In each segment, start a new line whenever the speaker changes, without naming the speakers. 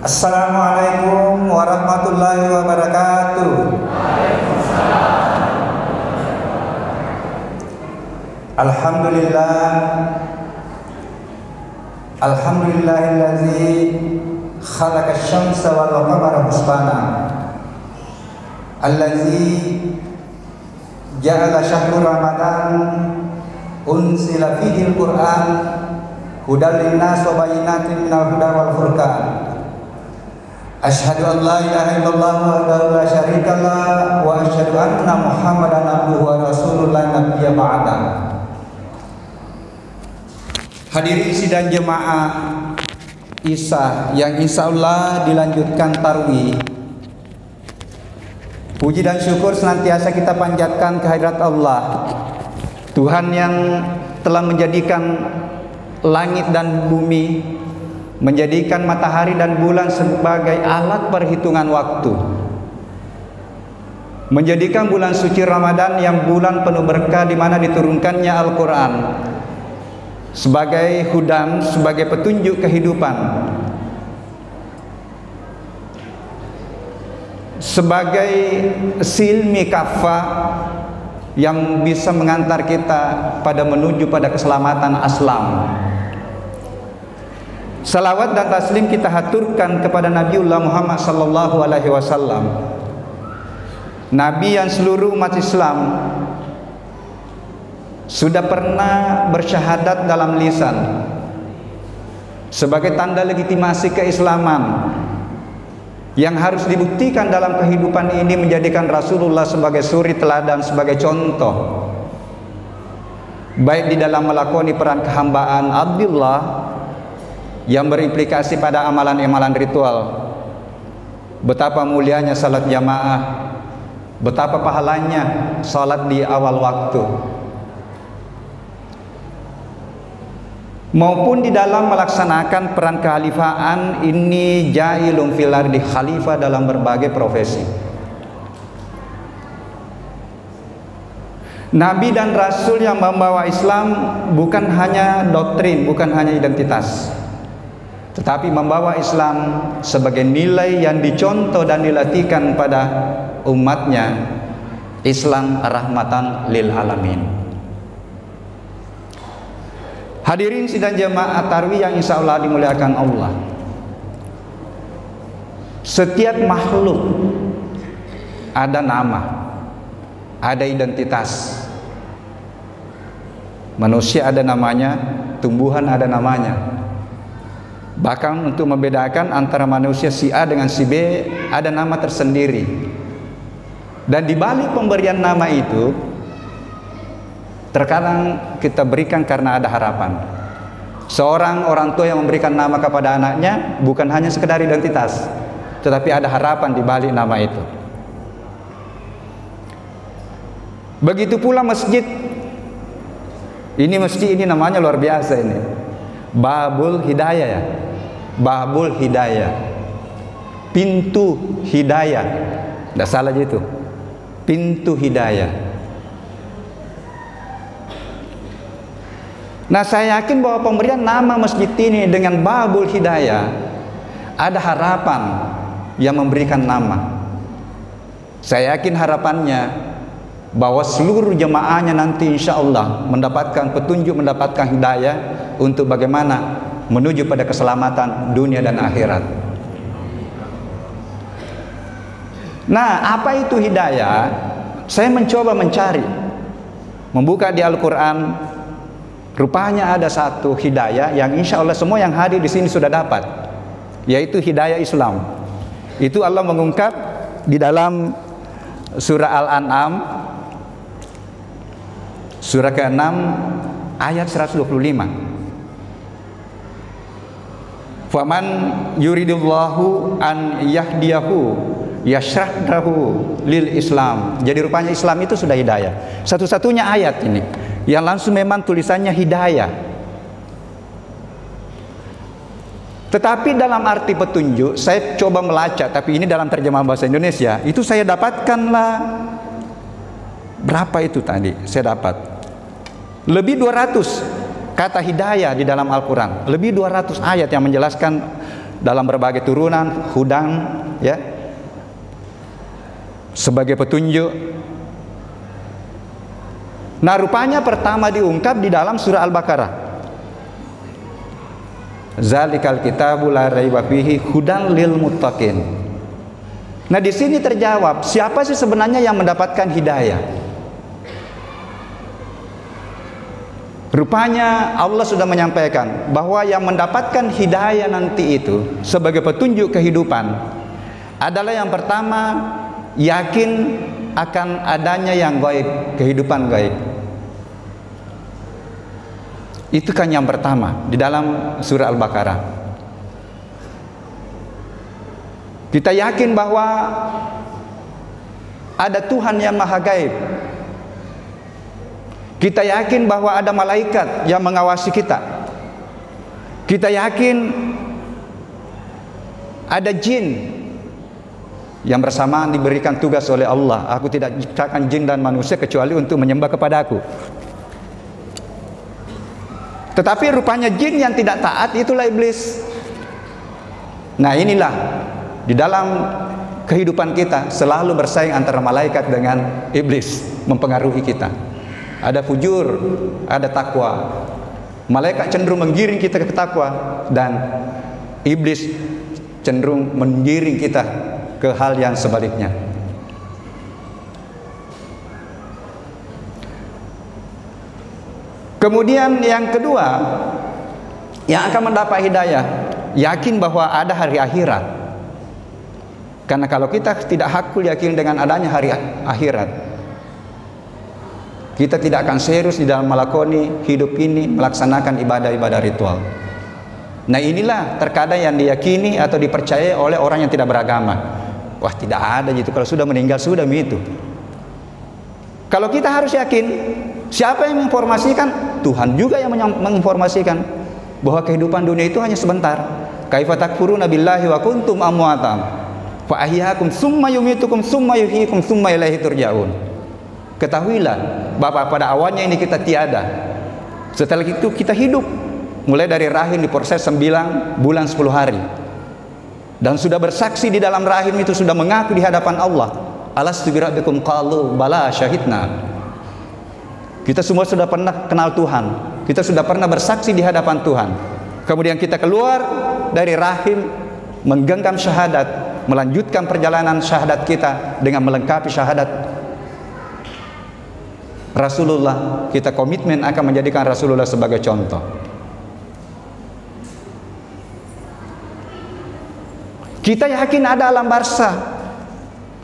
Assalamualaikum warahmatullahi wabarakatuh. Alhamdulillah, alhamdulillahillazi khalaqasy syamsa wal qamara husbana, allazi ja'ala syahrul ramadan unsila fihi al-Qur'an hudal linnas wa bayyinatin minal huda wal furqan. Asyhadu an la ilaha illallah wahdahu la syarikalah wa asyhadu anna Muhammadan abduhu wa rasuluhu la nabiyya ba'da. Hadirin sidang jemaah Isya yang insyaallah dilanjutkan tarawih. Puji dan syukur senantiasa kita panjatkan kehadirat Allah, Tuhan yang telah menjadikan langit dan bumi, menjadikan matahari dan bulan sebagai alat perhitungan waktu, menjadikan bulan suci Ramadan yang bulan penuh berkah di mana diturunkannya Al-Quran sebagai hudan, sebagai petunjuk kehidupan, sebagai silmi kafah yang bisa mengantar kita pada menuju pada keselamatan aslam. Salawat dan taslim kita haturkan kepada Nabiullah Muhammad sallallahu alaihi wasallam, Nabi yang seluruh umat Islam sudah pernah bersyahadat dalam lisan sebagai tanda legitimasi keislaman yang harus dibuktikan dalam kehidupan ini, menjadikan Rasulullah sebagai suri teladan, sebagai contoh baik di dalam melakoni peran kehambaan Abdullah yang berimplikasi pada amalan-amalan ritual. Betapa mulianya salat jamaah, betapa pahalanya salat di awal waktu, maupun di dalam melaksanakan peran kehalifaan. Ini jailun fil ardi, khalifah dalam berbagai profesi. Nabi dan Rasul yang membawa Islam bukan hanya doktrin, bukan hanya identitas, tetapi membawa Islam sebagai nilai yang dicontoh dan dilatihkan pada umatnya. Islam rahmatan lil alamin. Hadirin sidang jemaah tarawih yang insya Allah dimuliakan Allah, setiap makhluk ada nama, ada identitas. Manusia ada namanya, tumbuhan ada namanya. Bahkan untuk membedakan antara manusia si A dengan si B ada nama tersendiri. Dan di balik pemberian nama itu terkadang kita berikan karena ada harapan. Seorang orang tua yang memberikan nama kepada anaknya bukan hanya sekedar identitas, tetapi ada harapan di balik nama itu. Begitu pula masjid. Ini masjid ini namanya luar biasa ini. Babul Hidayah ya. Babul Hidayah, pintu hidayah. Tidak salah gitu, pintu hidayah. Nah, saya yakin bahwa pemberian nama masjid ini dengan Babul Hidayah ada harapan yang memberikan nama. Saya yakin harapannya bahwa seluruh jemaahnya nanti insya Allah mendapatkan petunjuk, mendapatkan hidayah untuk bagaimana menuju pada keselamatan dunia dan akhirat. Nah, apa itu hidayah? Saya mencoba mencari, membuka di Al-Quran. Rupanya ada satu hidayah yang insya Allah semua yang hadir di sini sudah dapat, yaitu hidayah Islam. Itu Allah mengungkap di dalam surah Al-An'am, surah ke-6 ayat 125. Faman yuridullahu an yahdiyahu yashrahdahu lil Islam. Jadi rupanya Islam itu sudah hidayah. Satu-satunya ayat ini yang langsung memang tulisannya hidayah. Tetapi dalam arti petunjuk, saya coba melacak, tapi ini dalam terjemahan bahasa Indonesia, itu saya dapatkanlah berapa itu tadi? Saya dapat lebih 200 kata hidayah di dalam Al-Quran, lebih 200 ayat yang menjelaskan dalam berbagai turunan, hudan, ya, sebagai petunjuk. Nah, rupanya pertama diungkap di dalam surah Al-Baqarah. Zalikal kitabu la raiba fihi hudan lil muttaqin. Nah, di sini terjawab, siapa sih sebenarnya yang mendapatkan hidayah? Rupanya Allah sudah menyampaikan bahwa yang mendapatkan hidayah nanti itu sebagai petunjuk kehidupan adalah yang pertama, yakin akan adanya yang gaib, kehidupan gaib. Itu kan yang pertama di dalam surah Al-Baqarah. Kita yakin bahwa ada Tuhan yang maha gaib. Kita yakin bahwa ada malaikat yang mengawasi kita. Kita yakin ada jin yang bersamaan diberikan tugas oleh Allah. Aku tidak ciptakan jin dan manusia kecuali untuk menyembah kepada aku. Tetapi rupanya jin yang tidak taat itulah iblis. Nah, inilah di dalam kehidupan kita selalu bersaing antara malaikat dengan iblis, mempengaruhi kita. Ada fujur, ada takwa. Malaikat cenderung menggiring kita ke takwa, dan iblis cenderung menggiring kita ke hal yang sebaliknya. Kemudian yang kedua, yang akan mendapat hidayah, yakin bahwa ada hari akhirat. Karena kalau kita tidak hakul yakin dengan adanya hari akhirat, kita tidak akan serius di dalam melakoni hidup ini, melaksanakan ibadah-ibadah ritual. Nah, inilah terkadang yang diyakini atau dipercayai oleh orang yang tidak beragama. Wah, tidak ada gitu, kalau sudah meninggal sudah begitu. Kalau kita harus yakin, siapa yang menginformasikan? Tuhan juga yang menginformasikan bahwa kehidupan dunia itu hanya sebentar. Kaifa takfuruna billahi wa kuntum amwatan fa ahyaakum summa yumitukum summa yuhyikum summa ilaihi turja'un. Ketahuilah bahwa pada awalnya ini kita tiada, setelah itu kita hidup, mulai dari rahim diproses 9 bulan 10 hari, dan sudah bersaksi di dalam rahim itu, sudah mengaku di hadapan Allah, alastu birabbikum qalu bala syahidna. Kita semua sudah pernah kenal Tuhan, kita sudah pernah bersaksi di hadapan Tuhan. Kemudian kita keluar dari rahim, menggenggam syahadat, melanjutkan perjalanan syahadat kita dengan melengkapi syahadat Rasulullah. Kita komitmen akan menjadikan Rasulullah sebagai contoh. Kita yakin ada alam barzah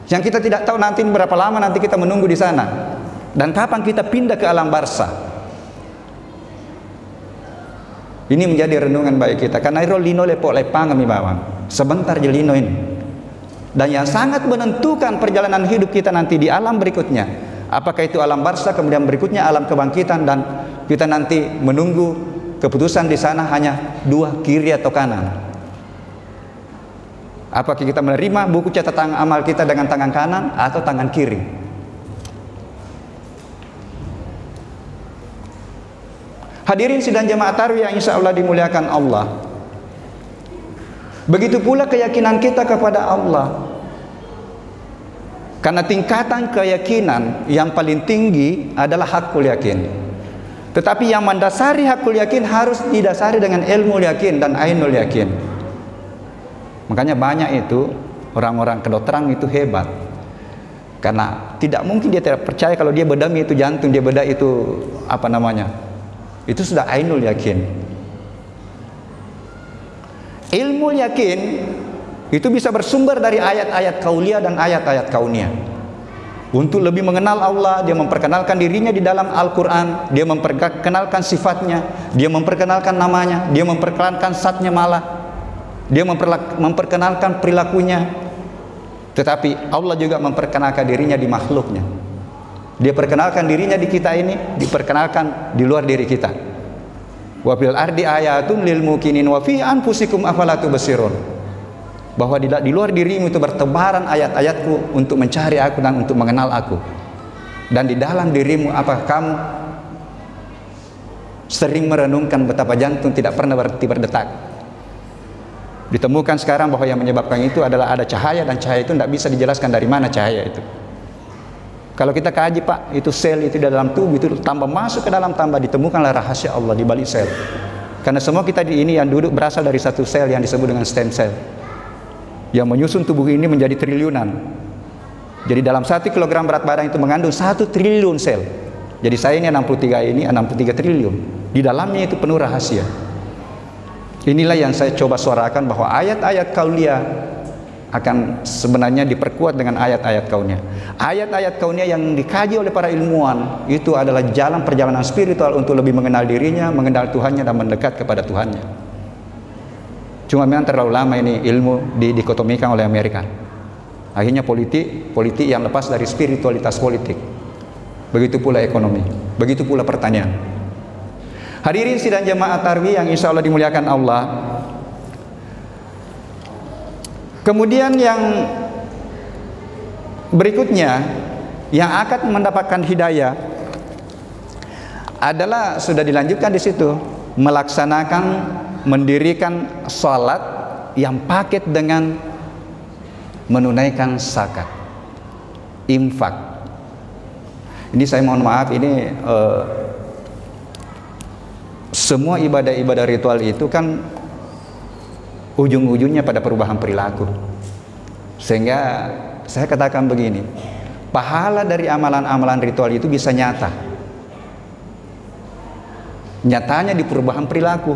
yang kita tidak tahu nanti berapa lama nanti kita menunggu di sana, dan kapan kita pindah ke alam barzah. Ini menjadi renungan bagi kita, karena iro lino lepok lepang kami bawang sebentar jelino ini, dan yang sangat menentukan perjalanan hidup kita nanti di alam berikutnya. Apakah itu alam barzah, kemudian berikutnya alam kebangkitan, dan kita nanti menunggu keputusan di sana hanya dua, kiri atau kanan. Apakah kita menerima buku catatan amal kita dengan tangan kanan atau tangan kiri? Hadirin sidang jemaah tarawih yang insya Allah dimuliakan Allah. Begitu pula keyakinan kita kepada Allah. Karena tingkatan keyakinan yang paling tinggi adalah hakul yakin. Tetapi yang mendasari hakul yakin harus didasari dengan ilmu yakin dan ainul yakin. Makanya banyak itu orang-orang kedokteran itu hebat. Karena tidak mungkin dia tidak percaya kalau dia bedami itu jantung, dia bedah itu apa namanya. Itu sudah ainul yakin. Ilmu yakin itu bisa bersumber dari ayat-ayat kauliyah dan ayat-ayat kauniyah. Untuk lebih mengenal Allah, dia memperkenalkan dirinya di dalam Al-Quran, dia memperkenalkan sifatnya, dia memperkenalkan namanya, dia memperkenalkan zatnya malah, dia memperkenalkan perilakunya. Tetapi Allah juga memperkenalkan dirinya di makhluknya. Dia perkenalkan dirinya di kita ini, diperkenalkan di luar diri kita. Wa fil ardi ayatun lil mukinin wa fi anfusikum afala tubsirun. Bahwa di luar dirimu itu bertebaran ayat-ayatku untuk mencari aku dan untuk mengenal aku. Dan di dalam dirimu apakah kamu sering merenungkan betapa jantung tidak pernah berhenti berdetak? Ditemukan sekarang bahwa yang menyebabkan itu adalah ada cahaya, dan cahaya itu tidak bisa dijelaskan dari mana cahaya itu. Kalau kita kaji Pak, itu sel itu di dalam tubuh itu tambah masuk ke dalam, tambah ditemukanlah rahasia Allah di balik sel. Karena semua kita di ini yang duduk berasal dari satu sel yang disebut dengan stem cell, yang menyusun tubuh ini menjadi triliunan. Jadi dalam 1 kilogram berat badan itu mengandung 1 triliun sel. Jadi saya ini 63 triliun. Di dalamnya itu penuh rahasia. Inilah yang saya coba suarakan, bahwa ayat-ayat kaulia akan sebenarnya diperkuat dengan ayat-ayat kaunia. Ayat-ayat kaunia yang dikaji oleh para ilmuwan itu adalah jalan perjalanan spiritual untuk lebih mengenal dirinya, mengenal Tuhannya, dan mendekat kepada Tuhannya. Cuma memang terlalu lama ini ilmu dikotomikan oleh Amerika. Akhirnya politik yang lepas dari spiritualitas politik. Begitu pula ekonomi, begitu pula pertanian. Hadirin sidang jemaah tarwih yang insya Allah dimuliakan Allah. Kemudian yang berikutnya yang akan mendapatkan hidayah adalah sudah dilanjutkan di situ, melaksanakan, mendirikan sholat yang paket dengan menunaikan zakat, infak. Ini saya mohon maaf, ini semua ibadah-ibadah ritual itu kan ujung-ujungnya pada perubahan perilaku. Sehingga saya katakan begini, pahala dari amalan-amalan ritual itu bisa nyata. Nyatanya di perubahan perilaku.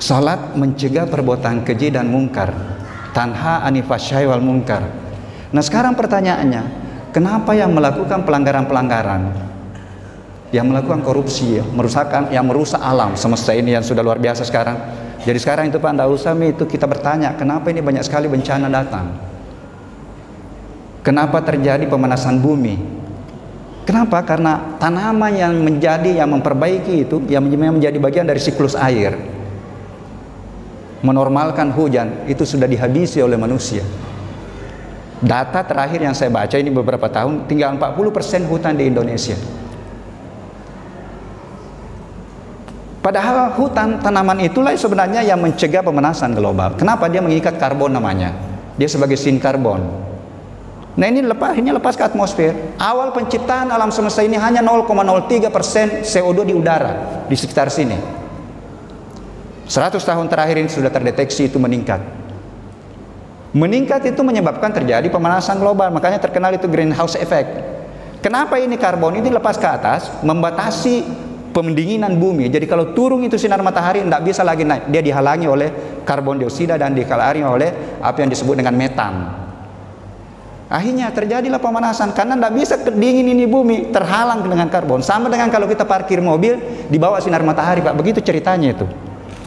Salat mencegah perbuatan keji dan mungkar, tanha anil fahsya'i wal munkar. Nah sekarang pertanyaannya, kenapa yang melakukan pelanggaran-pelanggaran, yang melakukan korupsi, yang merusak alam semesta ini yang sudah luar biasa sekarang. Jadi sekarang itu Pak, tidak usah itu kita bertanya, kenapa ini banyak sekali bencana datang? Kenapa terjadi pemanasan bumi? Kenapa? Karena tanaman yang memperbaiki itu, yang menjadi bagian dari siklus air, menormalkan hujan, itu sudah dihabisi oleh manusia. Data terakhir yang saya baca ini beberapa tahun, tinggal 40% hutan di Indonesia. Padahal hutan, tanaman itulah sebenarnya yang mencegah pemanasan global. Kenapa? Dia mengikat karbon namanya. Dia sebagai sin karbon. Nah ini lepas ke atmosfer. Awal penciptaan alam semesta ini hanya 0,03% CO2 di udara di sekitar sini. 100 tahun terakhir ini sudah terdeteksi itu meningkat. Meningkat itu menyebabkan terjadi pemanasan global. Makanya terkenal itu greenhouse effect. Kenapa ini karbon ini lepas ke atas, membatasi pendinginan bumi. Jadi kalau turun itu sinar matahari tidak bisa lagi naik, dia dihalangi oleh karbon dioksida dan dihalangi oleh apa yang disebut dengan metan. Akhirnya terjadilah pemanasan karena tidak bisa dingin ini bumi, terhalang dengan karbon. Sama dengan kalau kita parkir mobil di bawah sinar matahari Pak, begitu ceritanya itu.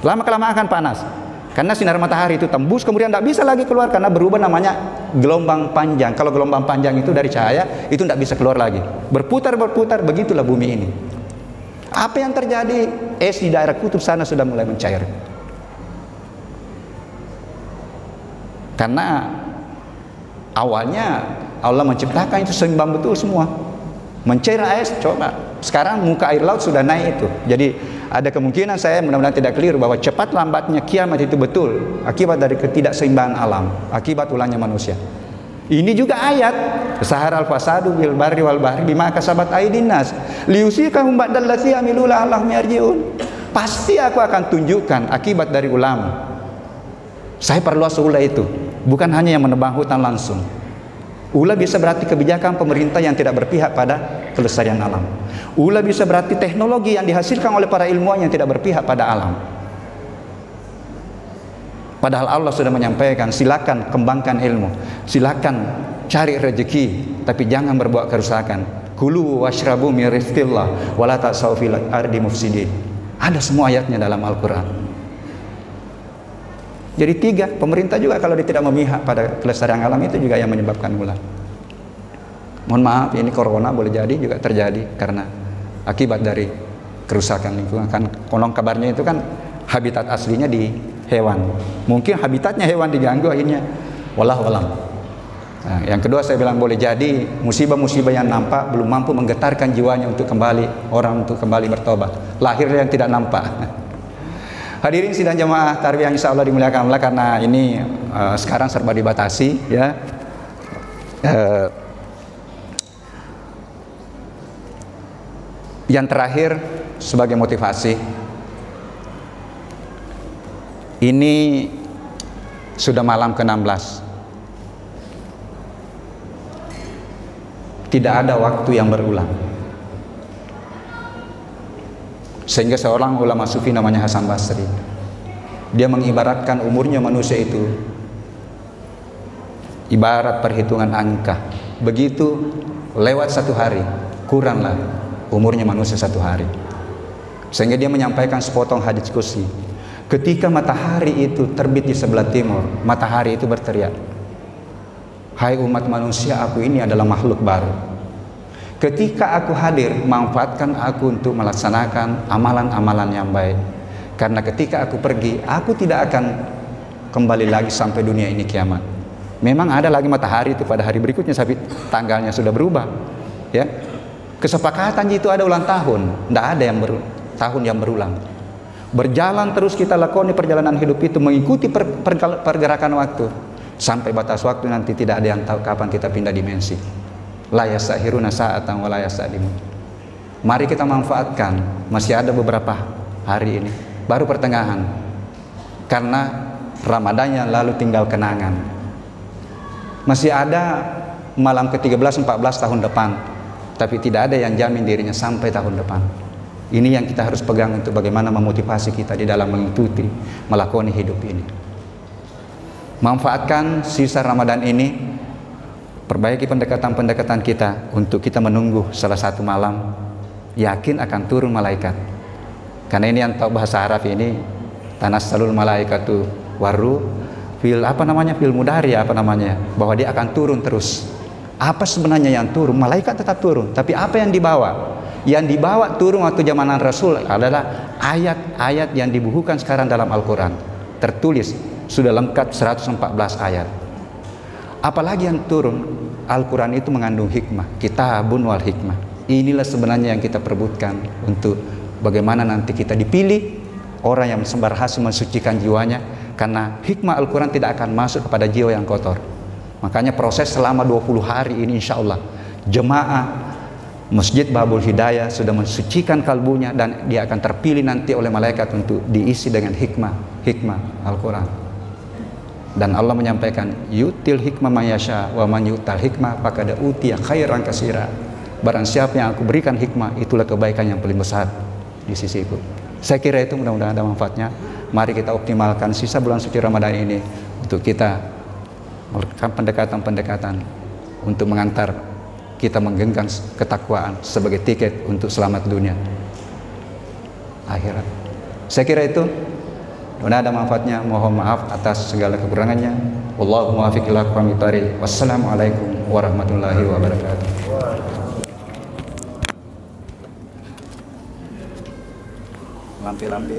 Lama-kelamaan akan panas karena sinar matahari itu tembus, kemudian tidak bisa lagi keluar karena berubah namanya gelombang panjang. Kalau gelombang panjang itu dari cahaya itu tidak bisa keluar lagi, berputar begitulah bumi ini. Apa yang terjadi? Es di daerah kutub sana sudah mulai mencair. Karena awalnya Allah menciptakan itu seimbang betul semua. Mencair es, coba. Sekarang muka air laut sudah naik itu. Jadi ada kemungkinan, saya mudah-mudahan tidak keliru, bahwa cepat lambatnya kiamat itu betul akibat dari ketidakseimbangan alam, akibat ulangnya manusia. Ini juga ayat Saharal fasadu bil barri wal bahri bima kasabat aydin nas liusikahum ba'dal ladzi amilu la'allahum yarji'un. Pasti aku akan tunjukkan akibat dari ulama. Saya perluas ulah itu, bukan hanya yang menebang hutan langsung. Ulah bisa berarti kebijakan pemerintah yang tidak berpihak pada kelestarian alam. Ulah bisa berarti teknologi yang dihasilkan oleh para ilmuwan yang tidak berpihak pada alam. Padahal Allah sudah menyampaikan, silakan kembangkan ilmu, silakan cari rezeki, tapi jangan berbuat kerusakan. Kulu washrabu min rizqillah wa la ta'sau fil ardi mufsidin. Ada semua ayatnya dalam Al-Qur'an. Jadi 3, pemerintah juga kalau dia tidak memihak pada kelestarian alam itu juga yang menyebabkan ulah. Mohon maaf, ini corona boleh jadi juga terjadi karena akibat dari kerusakan lingkungan. Kan konon kabarnya itu kan habitat aslinya di hewan. Mungkin habitatnya hewan diganggu akhirnya. Wallahu alam. Nah, yang kedua saya bilang boleh jadi musibah-musibah yang nampak belum mampu menggetarkan jiwanya untuk kembali, orang untuk kembali bertobat. Lahirnya yang tidak nampak. Hadirin sidang jamaah tarawih yang insya Allah dimuliakan Allah, karena ini sekarang serba dibatasi ya. Yang terakhir sebagai motivasi, ini sudah malam ke-16. Tidak ada waktu yang berulang. Sehingga seorang ulama sufi namanya Hasan Basri, dia mengibaratkan umurnya manusia itu ibarat perhitungan angka. Begitu lewat 1 hari, kuranglah umurnya manusia 1 hari. Sehingga dia menyampaikan sepotong hadis qudsi. Ketika matahari itu terbit di sebelah timur, matahari itu berteriak, "Hai umat manusia, aku ini adalah makhluk baru. Ketika aku hadir, manfaatkan aku untuk melaksanakan amalan-amalan yang baik. Karena ketika aku pergi, aku tidak akan kembali lagi sampai dunia ini kiamat." Memang ada lagi matahari itu pada hari berikutnya, tapi tanggalnya sudah berubah. Ya, kesepakatan itu ada ulang tahun, tidak ada yang tahun yang berulang. Berjalan terus kita lakoni perjalanan hidup itu mengikuti pergerakan waktu sampai batas waktu nanti tidak ada yang tahu kapan kita pindah dimensi. La yasta'khiruna sa'atan wa la yastaqdimun. Mari kita manfaatkan, masih ada beberapa hari ini, baru pertengahan, karena Ramadannya lalu tinggal kenangan. Masih ada malam ke-13, 14 tahun depan, tapi tidak ada yang jamin dirinya sampai tahun depan. Ini yang kita harus pegang untuk bagaimana memotivasi kita di dalam mengikuti, melakoni hidup ini. Manfaatkan sisa Ramadan ini, perbaiki pendekatan-pendekatan kita untuk kita menunggu salah satu malam yakin akan turun malaikat. Karena ini yang tahu bahasa Arab ini, tanassalul malaikatu waru fil fil mudhari bahwa dia akan turun terus. Apa sebenarnya yang turun? Malaikat tetap turun, tapi apa yang dibawa? Yang dibawa turun waktu zamanan Rasul adalah ayat-ayat yang dibukukan sekarang dalam Al-Quran. Tertulis sudah lengkap 114 ayat. Apalagi yang turun, Al-Quran itu mengandung hikmah, kitabun wal hikmah. Inilah sebenarnya yang kita perebutkan untuk bagaimana nanti kita dipilih orang yang berhasil mensucikan jiwanya, karena hikmah Al-Quran tidak akan masuk kepada jiwa yang kotor. Makanya proses selama 20 hari ini insya Allah jemaah Masjid Babul Hidayah sudah mensucikan kalbunya, dan dia akan terpilih nanti oleh malaikat untuk diisi dengan hikmah Al-Quran. Dan Allah menyampaikan, yutil hikmah mayasya wa man yutal hikmah faqad utiya khairan katsira. Barang siapa yang aku berikan hikmah, itulah kebaikan yang paling besar di sisiku. Saya kira itu mudah-mudahan ada manfaatnya. Mari kita optimalkan sisa bulan suci Ramadan ini untuk kita melakukan pendekatan-pendekatan untuk mengantar kita menggenggam ketakwaan sebagai tiket untuk selamat dunia akhirat. Saya kira itu mudah ada manfaatnya. Mohon maaf atas segala kekurangannya. Wallahu muwaffiq ila aqwamit thoriq. Wassalamualaikum warahmatullahi wabarakatuh. Lampi-lampi